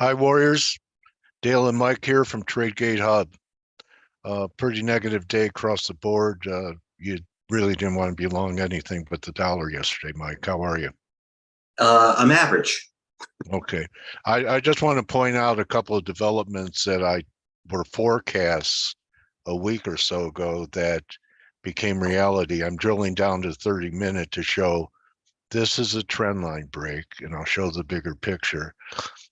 Hi, Warriors. Dale and Mike here from TradeGATEHub. Pretty negative day across the board. You really didn't want to be long anything but the dollar yesterday, Mike. How are you? I'm average. Okay. I just want to point out a couple of developments that I were forecasts a week or so ago that became reality. I'm drilling down to 30-minute to show this is a trend line break, and I'll show the bigger picture.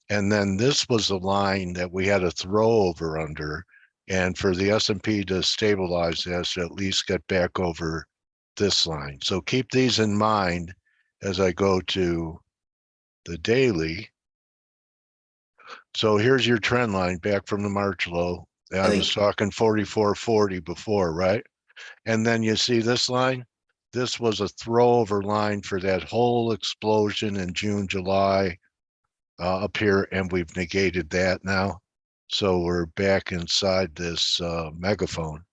And then this was a line that we had a throw over under, and for the S&P to stabilize this, to at least get back over this line. So keep these in mind as I go to the daily. So here's your trend line back from the March low. I was talking 44.40 before, right? And then you see this line. This was a throw over line for that whole explosion in June, July. Up here, and we've negated that now. So we're back inside this megaphone.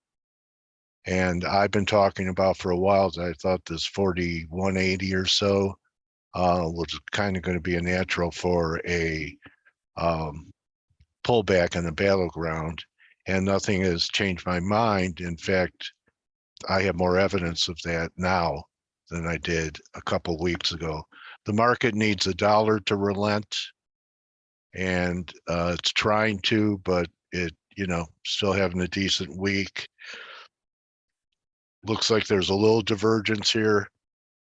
And I've been talking about for a while that I thought this 4180 or so was kind of going to be a natural for a pullback in the battleground. And nothing has changed my mind. In fact, I have more evidence of that now than I did a couple weeks ago. The market needs a dollar to relent, and it's trying to, but it, still having a decent week. Looks like there's a little divergence here,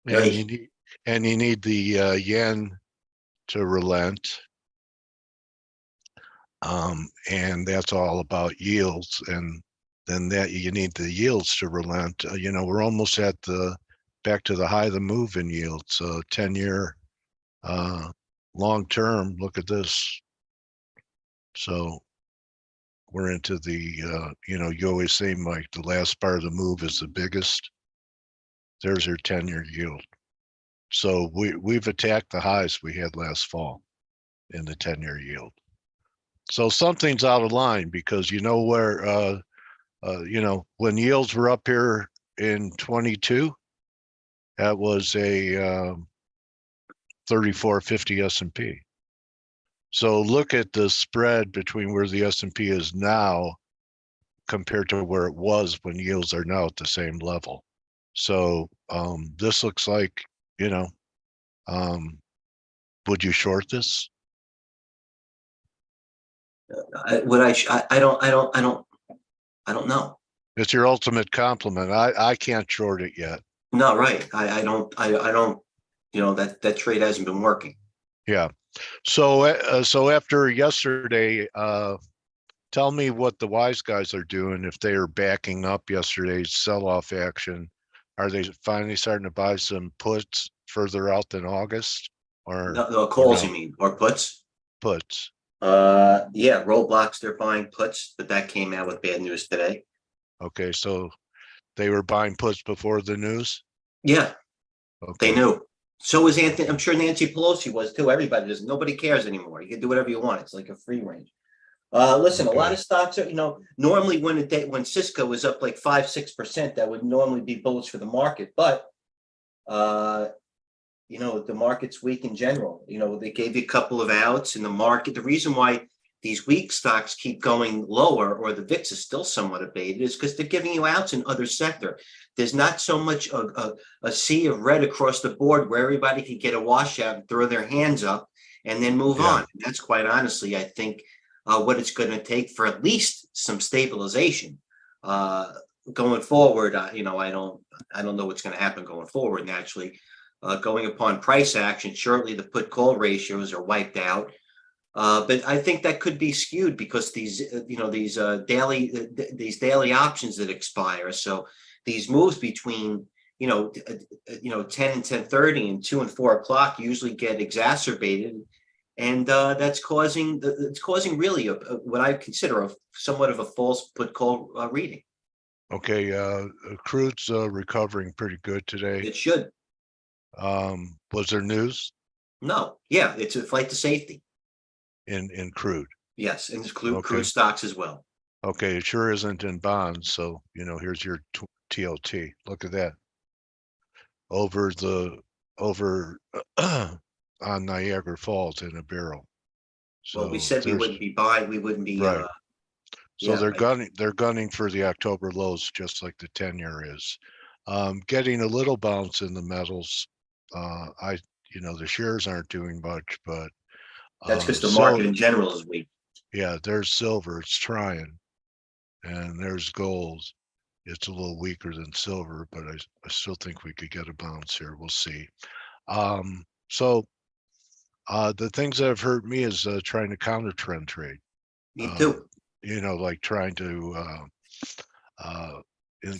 and you need the yen to relent, and that's all about yields, and then that you need the yields to relent. We're almost at the back to the high of the move in yields. 10-year long term. Look at this. So we're into the, you always say, Mike, the last part of the move is the biggest. There's your 10-year yield. So we've attacked the highs we had last fall in the 10-year yield. So something's out of line, because where, when yields were up here in 22, that was a 3450 S&P. So look at the spread between where the S&P is now compared to where it was when yields are now at the same level. So this looks like, would you short this? I don't know. It's your ultimate compliment. I can't short it yet. No, right. I don't. That trade hasn't been working. Yeah. So after yesterday, tell me what the wise guys are doing. If they are backing up yesterday's sell-off action, are they finally starting to buy some puts further out than August? Or no calls, you mean, or puts? Puts. Yeah, Roblox, they're buying puts, but that came out with bad news today. Okay, so they were buying puts before the news? Yeah. Okay. They knew. So was Anthony. I'm sure Nancy Pelosi was too. Everybody does. Nobody cares anymore. You can do whatever you want. It's like a free range. Listen, Okay. A lot of stocks are, normally when Cisco was up like 5-6%, that would normally be bullish for the market. But the market's weak in general. They gave you a couple of outs in the market. The reason why these weak stocks keep going lower, or the VIX is still somewhat abated, is because they're giving you outs in other sector. There's not so much a sea of red across the board where everybody can get a washout and throw their hands up and then move on. And that's quite honestly, I think, what it's going to take for at least some stabilization. Going forward, I don't know what's going to happen going forward. Naturally, going upon price action, shortly the put call ratios are wiped out. But I think that could be skewed because these daily options that expire. So these moves between 10 and 10:30 and 2 and 4 o'clock usually get exacerbated, and that's causing really what I consider somewhat of a false put call reading. Okay, crude's recovering pretty good today. It should. Was there news? No, yeah, it's a flight to safety. In crude? Yes, and it's crude stocks as well. Okay, it sure isn't in bonds. So, here's your TLT. Look at that. Over on Niagara Falls in a barrel. Well, we So said we there's wouldn't be buying, we wouldn't be, right. So yeah, they're gunning for the October lows, just like the 10-year is. Getting a little bounce in the metals. The shares aren't doing much, but that's because the so market in general is weak. yeah, there's silver, it's trying, and there's gold. It's a little weaker than silver, but I still think we could get a bounce here. We'll see. So the things that have hurt me is trying to counter trend trade. Me Uh, too. like trying to uh,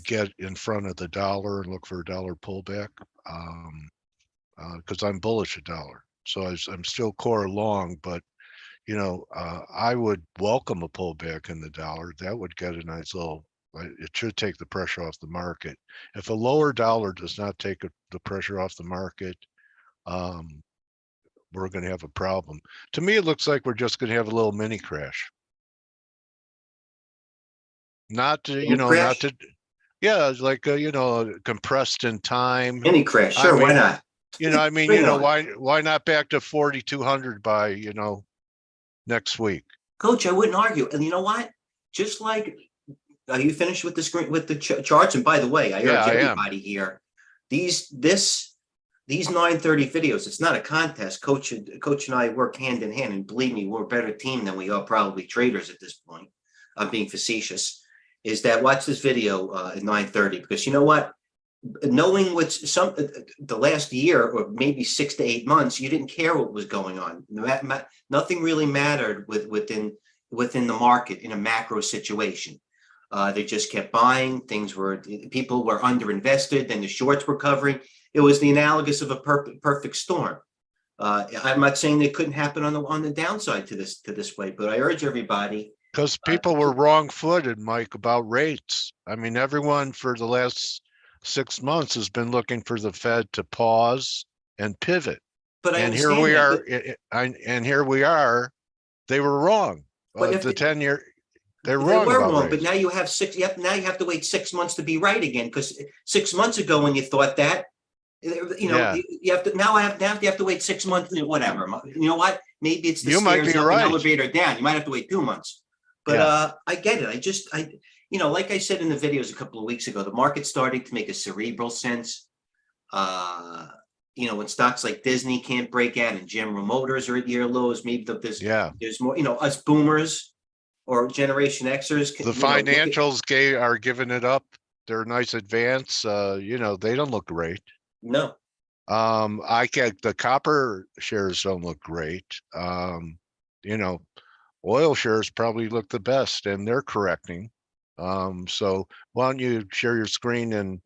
get in front of the dollar and look for a dollar pullback, because I'm bullish a dollar. So I'm still core long, but I would welcome a pullback in the dollar. That would get a nice little. It should take the pressure off the market. If a lower dollar does not take the pressure off the market, um, we're going to have a problem. To me, it looks like we're just going to have a little mini crash. Not to, Any not crash? to, yeah, it's like compressed in time. Any crash? I Sure, why mean, not? Bring it on. why not back to 4,200 by next week? Coach, I wouldn't argue. And you know what? Just like, are you finished with the screen with the charts? And by the way, I Yeah, urge I am. everybody here, these 9:30 videos, it's not a contest. Coach and I work hand in hand, and believe me, we're a better team than we are probably traders at this point. I'm being facetious. Is that watch this video at 9:30, because you know what? Knowing what's the last year or maybe 6 to 8 months, you didn't care what was going on. Nothing really mattered within the market in a macro situation. They just kept buying. People were underinvested, then the shorts were covering. It was the analogous of a perfect storm. I'm not saying they couldn't happen on the downside to this way, but I urge everybody. Because people were wrong-footed, Mike, about rates. I mean, everyone for the last 6 months has been looking for the Fed to pause and pivot. But I And here understand we that. are. And here we are. They were wrong. But if The 10-year, they're they wrong were about wrong, but rates. now you have now you have to wait 6 months to be right again, because 6 months ago when you thought that, Yeah, you have to you have to wait 6 months, whatever. You know what? Maybe it's the you might stairs be up and right. elevator down. You might have to wait 2 months. But Yeah. I get it. Like I said in the videos a couple of weeks ago, the market's starting to make a cerebral sense. When stocks like Disney can't break out and General Motors are at year lows, maybe Yeah. there's more, us boomers or Generation Xers The can, financials are giving it up. They're a nice advance. They don't look great. no. The copper shares don't look great. Oil shares probably look the best, and they're correcting. So why don't you share your screen and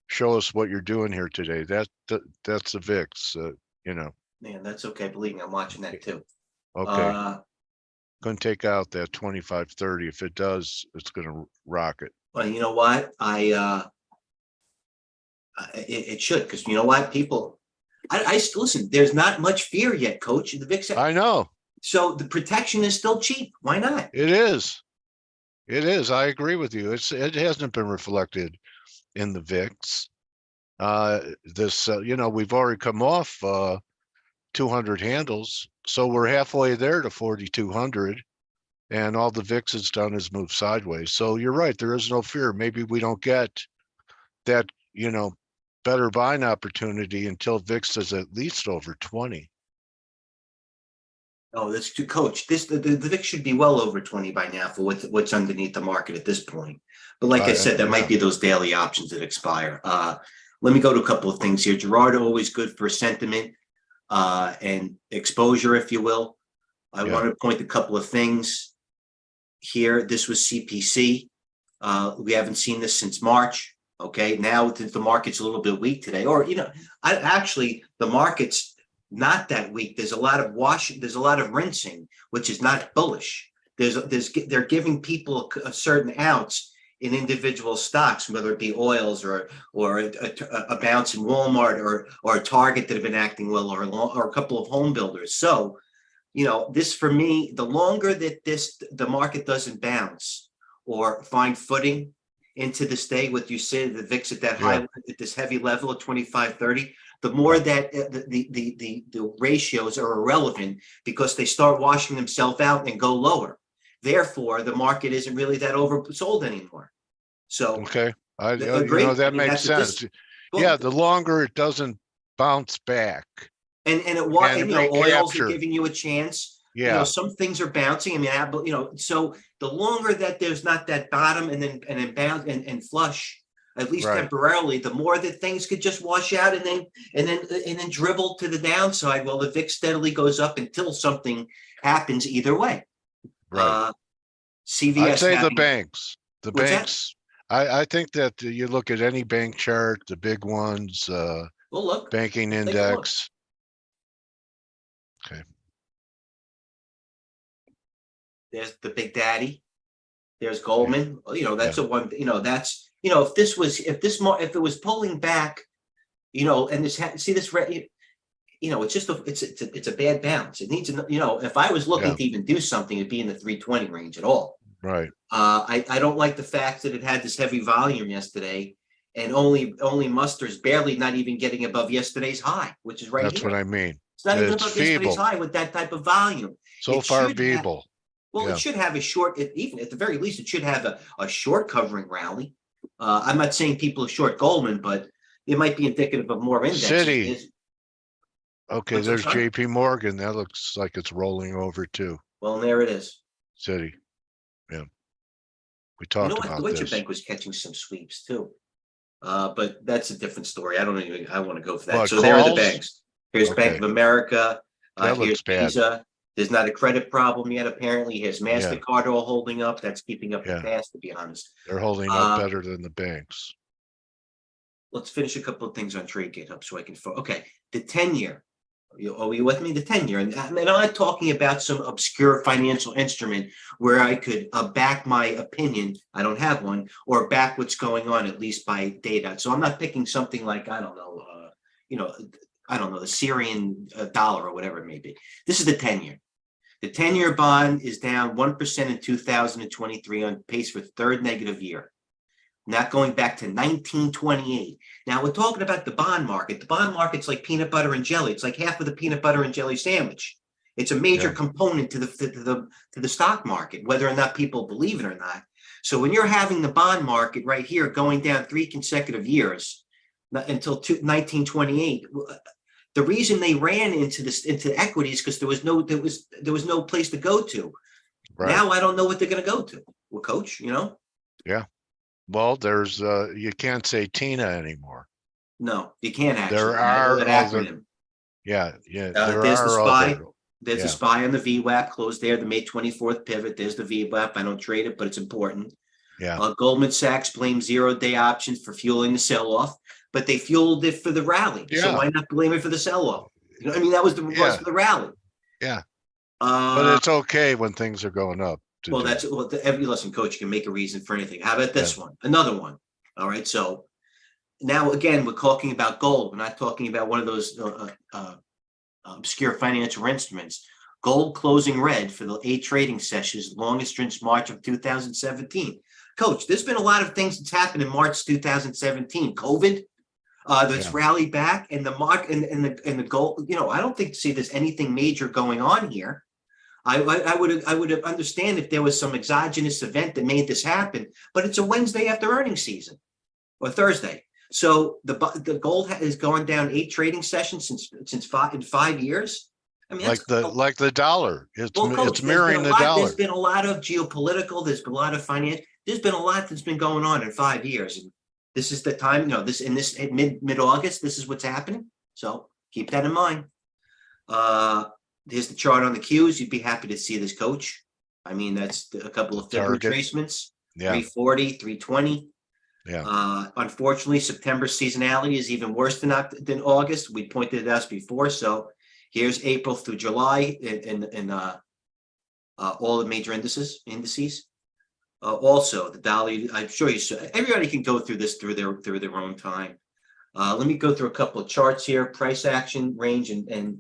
show us what you're doing here today? That's the VIX. Man, that's okay. Believe me, I'm watching that too. Okay. Going to take out that 25.30. If it does, it's going to rock it. Well, you know what? It should, because you know what, people. I listen. There's not much fear yet, Coach. The VIX. I know. So the protection is still cheap. Why not? It is. It is. I agree with you. It hasn't been reflected in the VIX. We've already come off 200 handles, so we're halfway there to 4,200, and all the VIX has done is move sideways. So you're right. There is no fear. Maybe we don't get that, better buying opportunity until VIX is at least over 20. Oh, that's too, Coach. The VIX should be well over 20 by now for what's underneath the market at this point. But like I said, that might be those daily options that expire. Let me go to a couple of things here. Gerardo, always good for sentiment and exposure, if you will. I want to point a couple of things here. This was CPC. We haven't seen this since March. Okay, now the market's a little bit weak today, or actually the market's not that weak. There's a lot of there's a lot of rinsing, which is not bullish. They're giving people a certain outs in individual stocks, whether it be oils or a bounce in Walmart or a Target that have been acting well, or a couple of home builders. So, this for me, the longer that the market doesn't bounce or find footing into this day, what you said, the VIX at that high, at this heavy level of 25.30, the more that the ratios are irrelevant because they start washing themselves out and go lower. Therefore, the market isn't really that oversold anymore. So Okay. agree. That I mean, makes that's what sense. this. Yeah, Well, the longer it doesn't bounce back and it was, and and oils are recapture. giving you a chance. Yeah, Some things are bouncing. I mean, so the longer that there's not that bottom and bounce and flush, at least right, temporarily, the more that things could just wash out and then dribble to the downside while the VIX steadily goes up until something happens either way. right. I'd CVS say the having banks. The what's that? banks. I think that you look at any bank chart, the big ones, Well, look, banking take a look. index. Okay. There's the Big Daddy. There's Yeah. Goldman. That's Yeah. a one. If it was pulling back, and see this, it's just it's a bad bounce. It needs if I was looking Yeah. to even do something, it'd be in the 320 range at all. Right. I don't like the fact that it had this heavy volume yesterday, and only musters barely not even getting above yesterday's high, which is right That's here. what I mean. It's not even It's above yesterday's feeble. high with that type of volume. So It far should have. feeble. Well, Yeah. it should have a short, even at the very least, it should have a short covering rally. I'm not saying people are short Goldman, but it might be indicative of more indexes. Citi. Okay, What's that, there's sorry? JP Morgan. That looks like it's rolling over too. Well, there it is. Citi. Yeah. We You talked know what? about Deutsche this. Bank was catching some sweeps too. But that's a different story. I want to go for that. What, So there are the calls? banks. Here's Bank Okay. of America. That Here's looks bad. Visa. There's not a credit problem yet, apparently. Here's Yeah. MasterCard all holding up. That's keeping up the Yeah. pass, to be honest. They're holding up better than the banks. Let's finish a couple of things on TradeGATEHub so I can. Okay, the 10-year. Are you with me? The 10-year, and I'm not talking about some obscure financial instrument where I could back my opinion. I don't have one, or back what's going on at least by data. So I'm not picking something like I don't know, the Syrian dollar or whatever it may be. This is the 10-year. The 10-year bond is down 1% in 2023 on pace for third negative year. Not going back to 1928. Now we're talking about the bond market. The bond market's like peanut butter and jelly. It's like half of the peanut butter and jelly sandwich. It's a major component to the stock market, whether or not people believe it or not. So when you're having the bond market right here going down 3 consecutive years until 1928, the reason they ran into equities because there was no place to go to. Right. Now I don't know what they're going to go to. Well, coach, Yeah. Well, there's you can't say Tina anymore. No, you can't actually. There are that acronym. Yeah. There's the SPY. There's a SPY on the VWAP closed there, the May 24th pivot. There's the VWAP. I don't trade it, but it's important. Yeah. Goldman Sachs blames 0-day options for fueling the sell-off, but they fueled it for the rally. Yeah. So why not blame it for the sell-off? I mean, that was the was for the rally. Yeah. But it's okay when things are going up. Well, every lesson, coach, you can make a reason for anything. How about this one? Another one. All right. So now, again, we're talking about gold. We're not talking about one of those obscure financial instruments. Gold closing red for the 8 trading sessions, longest since March of 2017. Coach, there's been a lot of things that's happened in March 2017. COVID, that's rallied back, and the mark and the gold. I don't think there's anything major going on here. I would have understand if there was some exogenous event that made this happen, but it's a Wednesday after earnings season or Thursday. So the gold has gone down 8 trading sessions since 5 years. I mean, like the dollar. It's mirroring the dollar. There's been a lot of geopolitical. There's been a lot of finance. There's been a lot that's been going on in 5 years, and this is the time. This mid August. This is what's happening. So keep that in mind. Here's the chart on the Qs. You'd be happy to see this, coach. I mean, that's a couple of Fib retracements. 340, 320. Yeah. Unfortunately, September seasonality is even worse than August. We pointed it out before. So here's April through July in all the major indices. Also, the dollar. I'm sure everybody can go through this through their own time. Let me go through a couple of charts here. Price action range and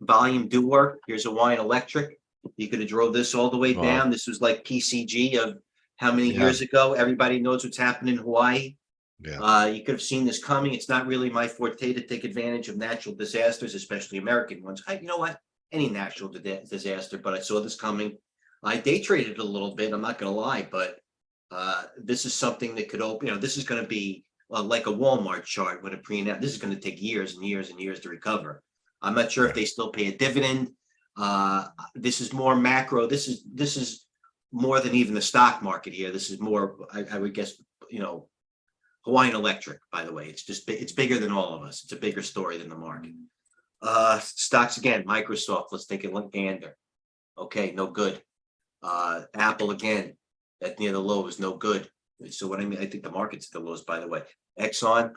volume do work. Here's Hawaiian Electric. You could have drove this all the way down. This was like PCG of how many years ago? Everybody knows what's happening in Hawaii. Yeah. You could have seen this coming. It's not really my forte to take advantage of natural disasters, especially American ones. You know what? Any natural disaster, but I saw this coming. I day traded a little bit. I'm not going to lie, but this is something that could open. This is going to be like a Walmart chart when it pre-announced. This is going to take years and years and years to recover. I'm not sure if they still pay a dividend. This is more macro. This is more than even the stock market here. This is more, I would guess, Hawaiian Electric, by the way. It's bigger than all of us. It's a bigger story than the market. Stocks again, Microsoft, let's take a look gander. Okay, no good. Apple again, at near the lows, no good. So what I mean, I think the market's at the lows, by the way. Exxon,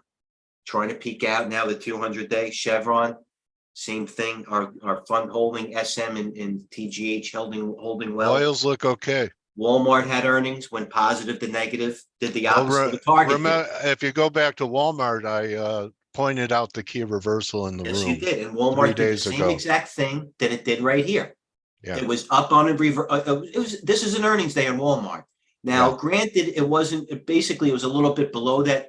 trying to peak out now, the 200-day. Chevron, same thing. Our fund holding SM and TGH holding well. Oils look okay. Walmart had earnings, went positive to negative, did the Well, opposite of the Target. remember, if you go back to Walmart, I pointed out the key reversal in the Yes, room. you did. And 3 Walmart did the days same ago. exact thing that it did right here. Yeah. It was up on a this is an earnings day on Walmart. Now, granted, it wasn't, basically it was a little bit below that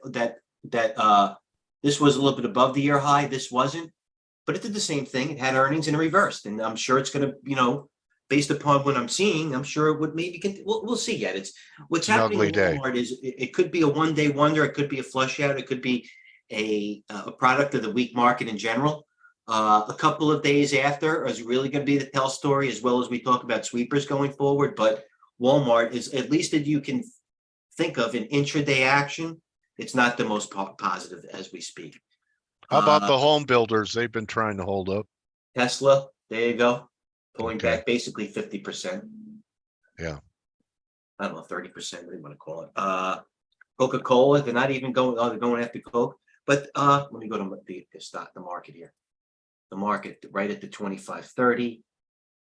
this was a little bit above the year high. This wasn't, but it did the same thing. It had earnings and it reversed. And I'm sure it's going to, based upon what I'm seeing, I'm sure it would maybe, we'll see yet. It's what's happening in Walmart is it could be a one-day wonder. It could be a flush out. It could be a product of the weak market in general. A couple of days after is really going to be the tell story, as well as we talk about sweepers going forward. But Walmart is, at least that you can think of, an intraday action. It's not the most positive as we speak. How about the home builders? They've been trying to hold up. Tesla, there you go. Pulling back basically 50%. Yeah. I don't know, 30%, what do you want to call it? Coca-Cola, they're not even going, they're going after Coke. But let me go to the market here. The market right at the 25.30.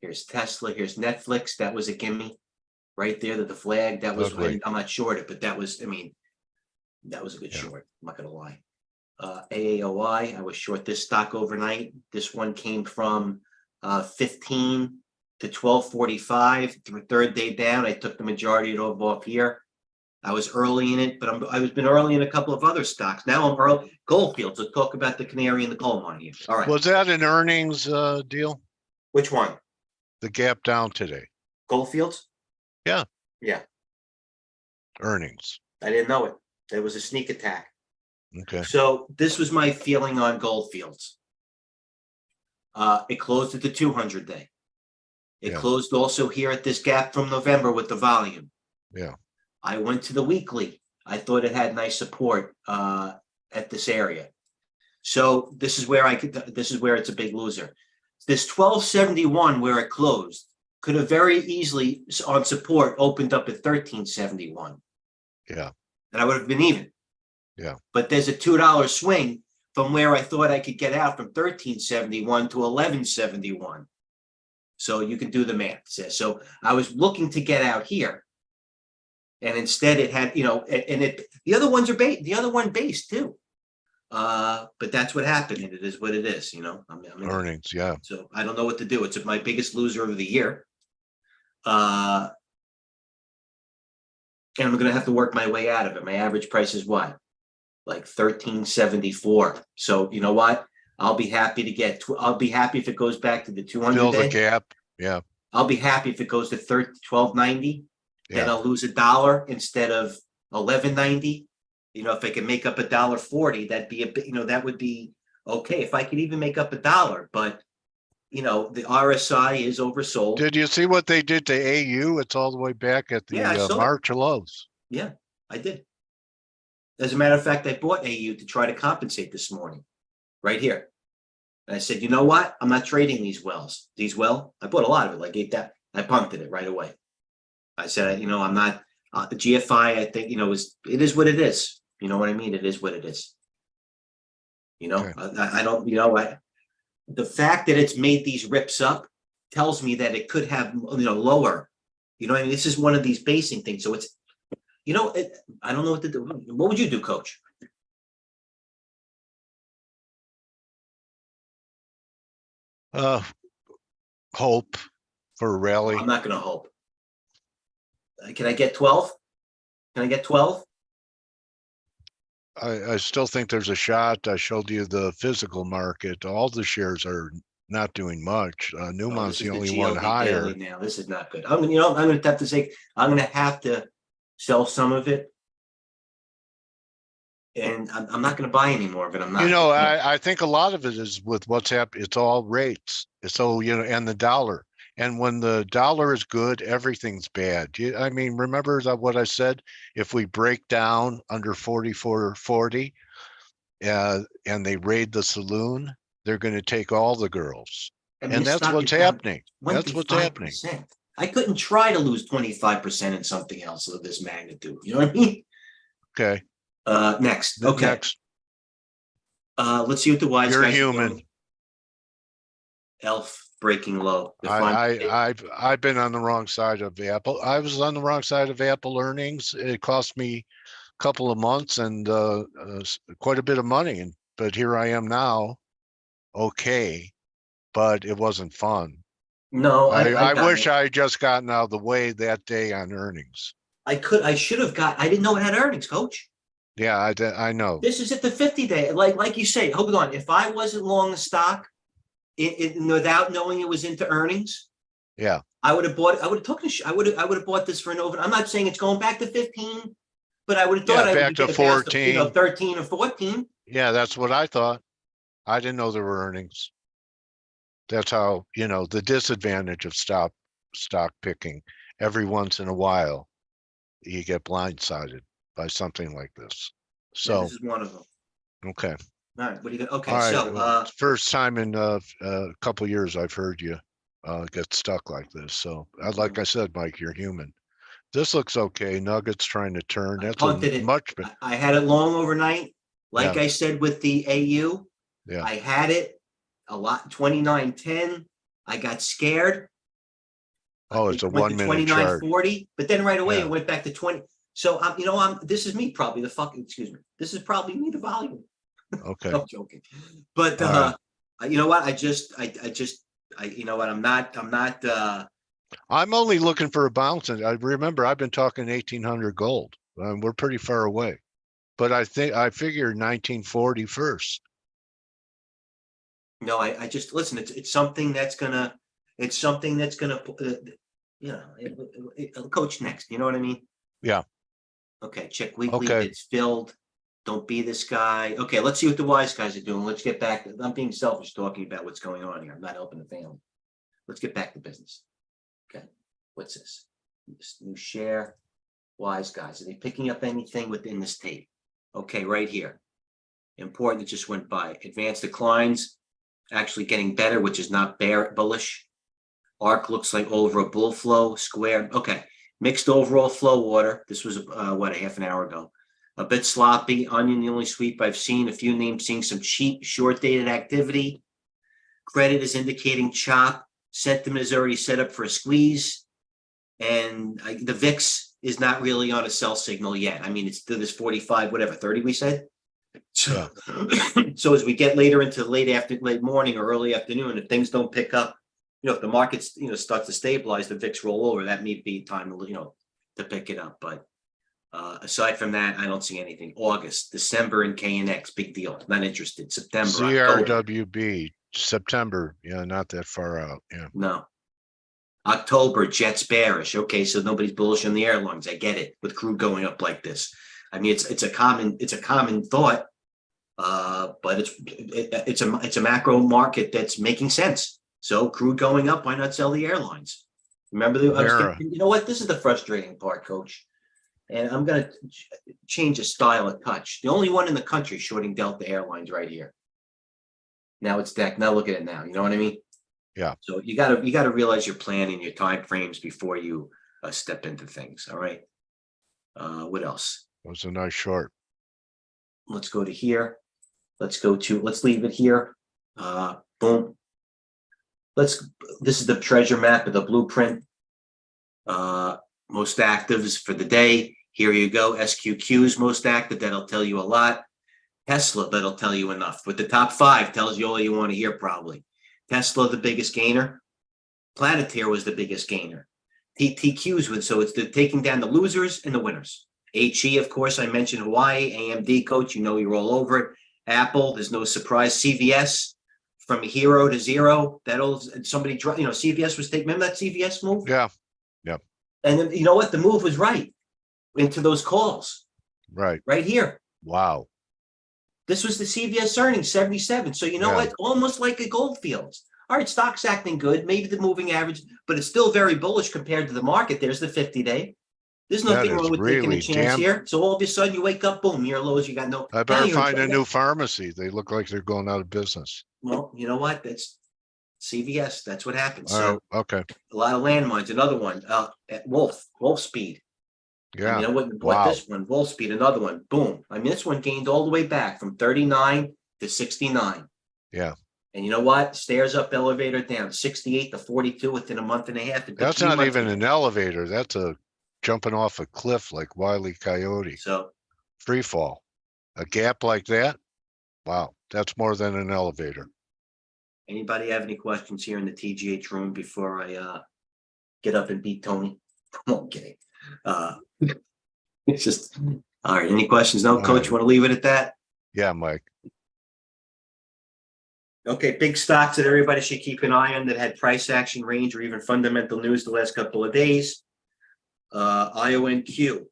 Here's Tesla, here's Netflix. That was a gimme right there, that the flag, that was, I'm not short it, but that was, that was a good short. I'm not going to lie. AAOI, I was short this stock overnight. This one came from 15 to 12.45 through third day down. I took the majority of it off here. I was early in it, but I've been early in a couple of other stocks. Now I'm early. Goldfields, let's talk about the canary in the coal mine here. All right. Was that an earnings deal? Which one? The gap down today. Goldfields? Yeah. Yeah. Earnings. I didn't know it. There was a sneak attack. Okay. So this was my feeling on Goldfields. It closed at the 200-day. It closed also here at this gap from November with the volume. Yeah. I went to the weekly. I thought it had nice support at this area. So this is where this is where it's a big loser. This 1271 where it closed could have very easily on support opened up at 1371. Yeah. And I would have been even. Yeah. But there's a $2 swing from where I thought I could get out from 1371 to 1171. So you can do the math. So I was looking to get out here. And instead it had, the other ones are based, the other one based too. But that's what happened. And it is what it is, Earnings. Yeah. So I don't know what to do. It's my biggest loser of the year. And I'm going to have to work my way out of it. My average price is what? Like 1374. So you know what? I'll be happy to get, I'll be happy if it goes back to the 200 Fill day. the gap. Yeah. I'll be happy if it goes to 1290. Then Yeah. I'll lose $1 instead of 1190. If I can make up $1.40, that'd be a bit, that would be okay. If I could even make up $1, but the RSI is oversold. Did you see what they did to AU? It's all the way back at the March lows. Yeah, I did. As a matter of fact, I bought AU to try to compensate this morning, right here. And I said, you know what? I'm not trading these wells. I bought a lot of it, like that. I punted it right away. I said, I'm not the GFI. I think, it is what it is. You know what I mean? It is what it is. Okay. I don't, the fact that it's made these rips up tells me that it could have, lower, this is one of these basing things. So it's, I don't know what to do. What would you do, Coach? Hope for a rally. I'm not going to hope. Can I get 12? Can I get 12? I still think there's a shot. I showed you the physical market. All the shares are not doing much. Oh, Newmont's this the is the only one GLD daily higher. now. This is not good. I'm gonna, you know, I'm gonna have to say, I'm gonna have to sell some of it. And I'm not gonna buy any more of it. I'm You not. know, I think a lot of it is with what's happened. It's all rates. So, you know, and the dollar. And when the dollar is good, everything's bad. I mean, remember that what I said? If we break down under 44.40 and they raid the saloon, they're going to take all the girls. I mean, And this that's stock what's is down happening. That's what's happening. 25%. I couldn't try to lose 25% in something else of this magnitude. You know what I mean? Okay. Next. Okay. Next, Let's see what the wise you're guys are human. doing. Elf breaking low. Define I've been on the wrong side of Apple. I was on the wrong side of Apple earnings. It cost me a couple of months and quite a bit of money. But here I am now. Okay, but it wasn't fun. No, I I got wish it. I had just gotten out of the way that day on earnings. I should have got, I didn't know it had earnings, coach. Yeah, I know. This is at the 50-day. Like you say, hold on. If I wasn't long the stock without knowing it was into earnings, Yeah. I would have bought it. I would have taken I would have bought this for an over. I'm not saying it's going back to 15, but I would have thought Yeah, I back would to get it past, 14. 13 or 14. Yeah, that's what I thought. I didn't know there were earnings. That's how, you know, the disadvantage of stock picking. Every once in a while, you get blindsided by something like this. Yeah, So, this is one of them. okay. All right, what do you got? All Okay, right. so First time in a couple of years I've heard you get stuck like this. So, like I said, Mike, you're human. This looks okay. Nuggets trying to turn. I That's a punted it. much better. I had it long overnight. Like Yeah. I said with the AU, Yeah. I had it a lot 29.10. I got scared. Oh, it's a It went 1 to minute chart. 29.40, but then right away Yeah. it went back to 20. So I'm this is me probably the fucking excuse me. This is probably me the volume. Okay. I'm joking. But All right. you know what? You know what? I'm not I'm only looking for a bounce. And I remember I've been talking 1800 gold. We're pretty far away. But I figure 1940 first. no, I just listen, it's something that's gonna you know, coach next. You know what I mean? Yeah. Okay, check weekly. Okay. It's filled. Don't be this guy. Okay, let's see what the wise guys are doing. Let's get back. I'm being selfish talking about what's going on here. I'm not helping the family. Let's get back to business. Okay, what's this? This new share. Wise guys. Are they picking up anything within this tape? Okay, right here. Important. It just went by. Advanced declines. Actually getting better, which is not bullish. Arc looks like over a bull flow. Square. Okay. Mixed overall flow water. This was a half an hour ago. A bit sloppy. Onion, the only sweep I've seen. A few names seeing some cheap, short-dated activity. Credit is indicating chop. Sentiment is already set up for a squeeze. And the VIX is not really on a sell signal yet. I mean, it's to this 45, whatever, 30 we said. So, so as we get later into late morning or early afternoon, if things don't pick up, if the markets, starts to stabilize, the VIX roll over, that may be time to, to pick it up. But aside from that, I don't see anything. August, December, and KNX, big deal. Not interested. September, October. CRWB, September. Yeah, not that far out. Yeah. No. October, Jets bearish. Okay, so nobody's bullish on the airlines. I get it with crude going up like this. I mean, it's a common thought, but it's a macro market that's making sense. So crude going up, why not sell the airlines? Remember, you know what? This is the frustrating part, Coach. And I'm going to change a style a touch. The only one in the country shorting Delta Airlines right here. Now it's deck. Now look at it now. You know what I mean? Yeah. So you got to realize your plan and your time frames before you step into things. All right. What else? It was a nice short. Let's go to here. Let's leave it here. Boom. This is the treasure map of the blueprint. Most actives for the day. Here you go. SQQ's most active. That'll tell you a lot. Tesla, that'll tell you enough. With the top 5 tells you all you want to hear probably. Tesla, the biggest gainer. Planeteer was the biggest gainer. TQs so it's taking down the losers and the winners. HE, of course, I mentioned Hawaii, AMD, coach, you know, you're all over it. Apple, there's no surprise. CVS, from hero to zero. Somebody, CVS was taking, remember that CVS move? Yeah. Yeah. And then, you know what? The move was right into those calls Right. right here. Wow. This was the CVS earnings, 77. So you know what? Almost like a Goldfields. All right, stock's acting good, maybe the moving average, but it's still very bullish compared to the market. There's the 50-day. There's nothing wrong with taking a chance here. So all of a sudden you wake up, boom, near lows, you got no. I better find a new pharmacy. They look like they're going out of business. Well, you know what? That's CVS. That's what happens. All right, okay. A lot of landmines. Another one, Wolf Speed. Yeah. I mean, I wouldn't have bought this one. Wolf Speed, another one. Boom. I mean, this one gained all the way back from 39 to 69. Yeah. And you know what? Stairs up, elevator down, 68 to 42 within a month and a half. That's not even an elevator. That's a jumping off a cliff like Wile E. Coyote. So free fall. A gap like that. Wow. That's more than an elevator. Anybody have any questions here in the TGH room before I get up and beat Tony? Okay. It's just all right. Any questions? No, coach, you want to leave it at that? Yeah, Mike. Okay, big stocks that everybody should keep an eye on that had price action range or even fundamental news the last couple of days. IONQ,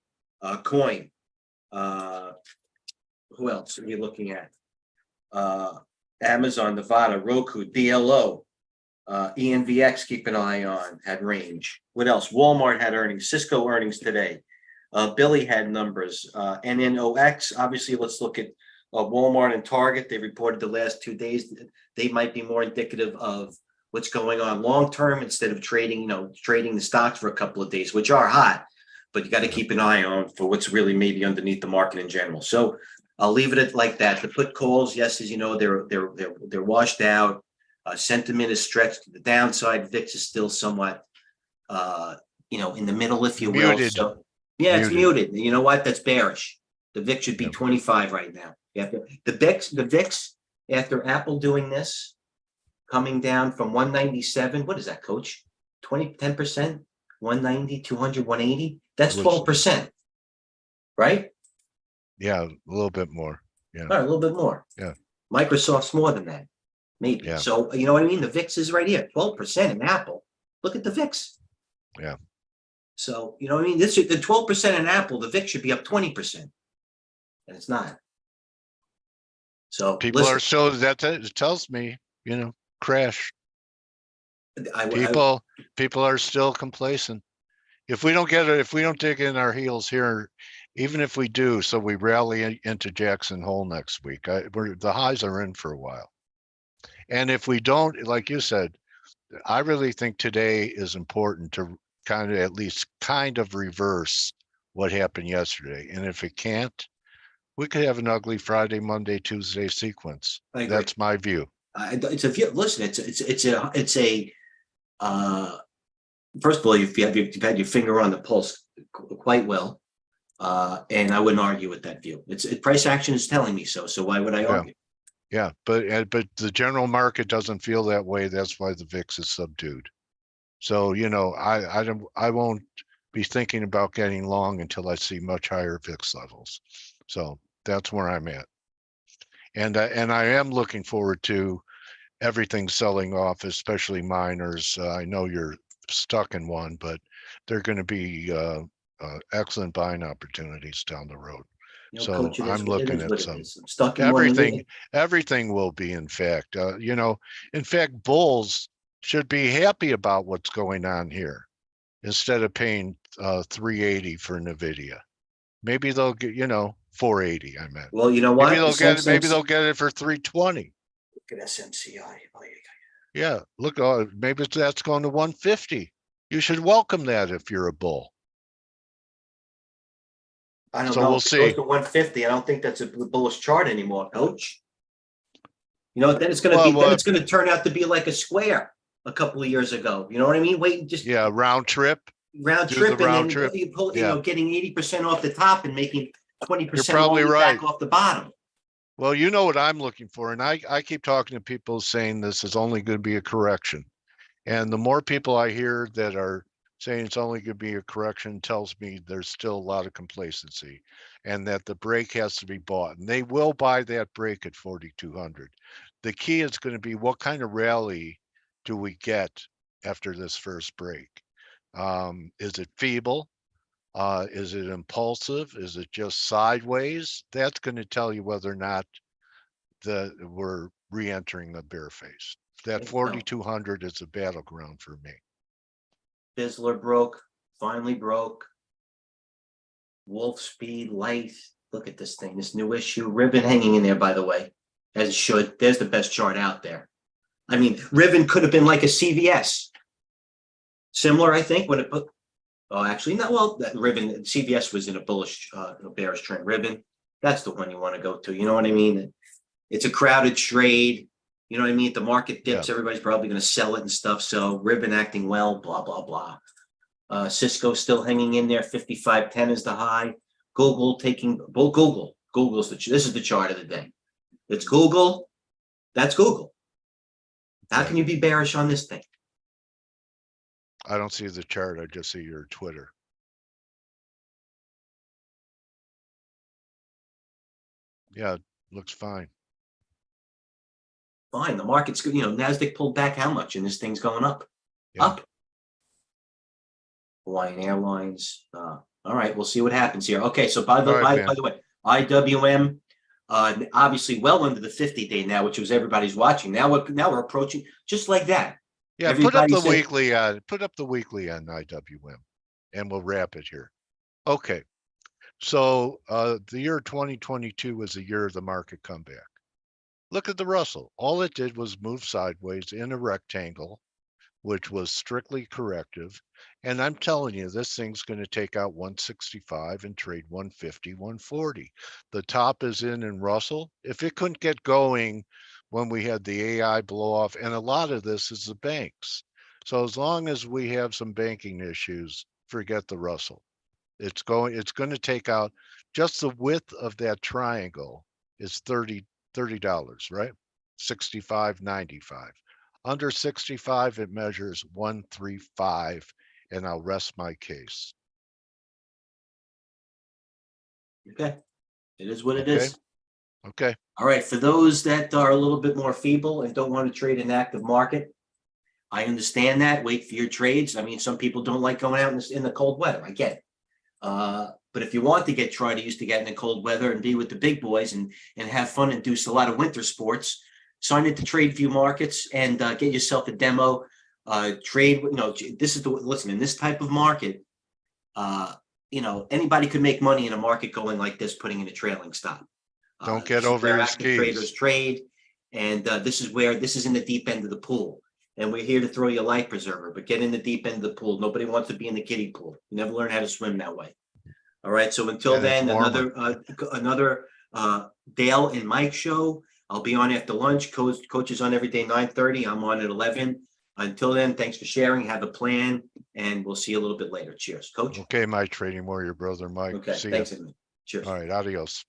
Coin. Who else are you looking at? Amazon, Nevada, Roku, DLO, ENVX, keep an eye on, had range. What else? Walmart had earnings, Cisco earnings today. Billy had numbers. NNOX, obviously, let's look at Walmart and Target. They reported the last 2 days. They might be more indicative of what's going on long term instead of trading the stocks for a couple of days, which are hot, but you got to keep an eye on for what's really maybe underneath the market in general. So I'll leave it at like that. The put calls, yes, as you know, they're washed out. Sentiment is stretched to the downside. VIX is still somewhat, in the middle, if you will. Muted. So yeah, it's muted. You know what? That's bearish. The VIX should be 25 right now. The VIX after Apple doing this, coming down from 197. What is that, coach? 10%, 190, 200, 180. That's 12%, right? Yeah, a little bit more. Yeah, all right, a little bit more. Yeah, Microsoft's more than that, maybe. Yeah. So you know what I mean? The VIX is right here, 12% in Apple. Look at the VIX. Yeah. So you know what I mean? This the 12% in Apple. The VIX should be up 20%, and it's not. So people are still. It tells me, crash. People are still complacent. If we don't dig in our heels here, even if we do, so we rally into Jackson Hole next week, the highs are in for a while. And if we don't, like you said, I really think today is important to at least reverse what happened yesterday. And if it can't, we could have an ugly Friday, Monday, Tuesday sequence. That's my view. It's a view. Listen, it's a first of all, you've had your finger on the pulse quite well, and I wouldn't argue with that view. Price action is telling me so. So why would I argue? Yeah, but the general market doesn't feel that way. That's why the VIX is subdued. So I won't be thinking about getting long until I see much higher VIX levels. So that's where I'm at, and I am looking forward to everything selling off, especially miners. I know you're stuck in one, but they're going to be excellent buying opportunities down the road. So I'm looking at some everything. Everything will be, in fact, in fact, bulls should be happy about what's going on here instead of paying $380 for NVIDIA. Maybe they'll get, $480. I meant. Well, you know what? Maybe they'll get it for $320. Look at SMCI. Yeah, look, maybe that's going to 150. You should welcome that if you're a bull. I don't know. We'll see. It goes to 150. I don't think that's a bullish chart anymore, coach. Then it's going to be. Then it's going to turn out to be like a square a couple of years ago. You know what I mean? Wait, just round trip, and then you pull, getting 80% off the top and making 20% back off the bottom. Well, you know what I'm looking for, and I keep talking to people saying this is only going to be a correction, and the more people I hear that are saying it's only going to be a correction tells me there's still a lot of complacency and that the break has to be bought. And they will buy that break at 4,200. The key is going to be what kind of rally do we get after this first break? Is it feeble? Is it impulsive? Is it just sideways? That's going to tell you whether or not we're re-entering the bear phase. That 4,200 is a battleground for me. Fizzler broke, finally broke. Wolf speed, light. Look at this thing, this new issue. Ribbon hanging in there, by the way, as it should. There's the best chart out there. I mean, Ribbon could have been like a CVS. Similar, I think, when it put. Oh, actually, no. Well, that Ribbon, CVS was in a bullish, bearish trend. Ribbon, that's the one you want to go to. You know what I mean? It's a crowded trade. You know what I mean? If the market dips, everybody's probably going to sell it and stuff. So Ribbon acting well, blah, blah, blah. Cisco still hanging in there. 55.10 is the high. Google taking, well, Google's this is the chart of the day. It's Google. That's Google. How can you be bearish on this thing? I don't see the chart. I just see your Twitter. Yeah, looks fine. Fine. The market's good. You know, NASDAQ pulled back how much? And this thing's going up. Yeah. Up. Hawaiian Airlines. All right, we'll see what happens here. Okay, so by the way, IWM, obviously well under the 50-day now, which was everybody's watching. Now we're approaching just like that. Yeah, put up the weekly on IWM, and we'll wrap it here. Okay, so the year 2022 was the year of the market comeback. Look at the Russell. All it did was move sideways in a rectangle, which was strictly corrective. And I'm telling you, this thing's going to take out 165 and trade 150, 140. The top is in Russell. If it couldn't get going when we had the AI blow off, and a lot of this is the banks. So as long as we have some banking issues, forget the Russell. It's going to take out just the width of that triangle is $30, right? 65.95. Under 65, it measures 135, and I'll rest my case. Okay, it is what it is. Okay. All right, for those that are a little bit more feeble and don't want to trade an active market, I understand that. Wait for your trades. I mean, some people don't like going out in the cold weather. I get it. But if you want to try to use to get in the cold weather and be with the big boys and have fun and do a lot of winter sports, sign into TradeView Markets and get yourself a demo. Trade. You know, this is listen. In this type of market, you know, anybody could make money in a market going like this, putting in a trailing stop. Don't get over your active skis. Traders trade, and this is in the deep end of the pool. And we're here to throw you a life preserver, but get in the deep end of the pool. Nobody wants to be in the kiddie pool. You never learn how to swim that way. All right. So until then, another Dale and Mike show. I'll be on after lunch. Coach is on every day 9:30. I'm on at 11. Until then, thanks for sharing. Have a plan, and we'll see you a little bit later. Cheers, Coach. Okay, my trading warrior brother, Mike. Okay. See Thanks, you. Edmund. Cheers. All right. Adios.